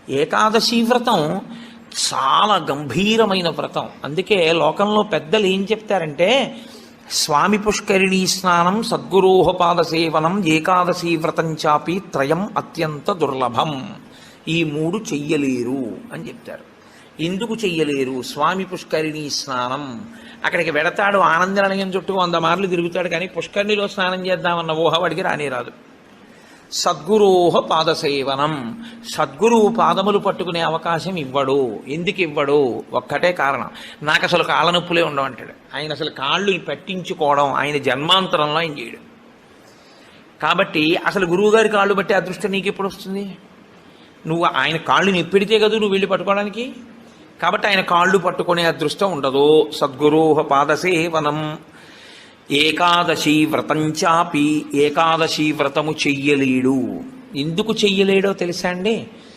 ఏకాదశి వ్రతం చాలా గంభీరమైన వ్రతం. అందుకే లోకంలో పెద్దలు ఏం చెప్తారంటే, స్వామి పుష్కరిణీ స్నానం, సద్గురోహపాద సేవనం, ఏకాదశి వ్రతం చాపి త్రయం అత్యంత దుర్లభం. ఈ మూడు చెయ్యలేరు అని చెప్తారు. ఎందుకు చెయ్యలేరు? స్వామి పుష్కరిణీ స్నానం, అక్కడికి వెడతాడు, ఆనందనిలయం చుట్టూ 100 మార్లు తిరుగుతాడు, కానీ పుష్కరిణిలో స్నానం చేద్దామన్న ఊహ వాడికి రానేరాదు. సద్గురోహ పాదసేవనం, సద్గురువు పాదములు పట్టుకునే అవకాశం ఇవ్వడు. ఎందుకు ఇవ్వడు? ఒక్కటే కారణం, నాకు అసలు కాళ్ళ నొప్పులే ఉండవంటాడు. ఆయన అసలు కాళ్ళు పెట్టించుకోవడం ఆయన జన్మాంతరంలో ఆయన చేయడు. కాబట్టి అసలు గురువుగారి కాళ్ళు బట్టే అదృష్టం నీకు ఎప్పుడు వస్తుంది? నువ్వు ఆయన కాళ్ళు నెప్పెడితే కదా నువ్వు వెళ్ళి పట్టుకోవడానికి. కాబట్టి ఆయన కాళ్ళు పట్టుకునే అదృష్టం ఉండదు. సద్గురోహ పాదసేవనం, ఏకాదశి వ్రతం చాపి, ఏకాదశి వ్రతము చెయ్యలేడు. ఎందుకు చెయ్యలేడో తెలుసా అండి?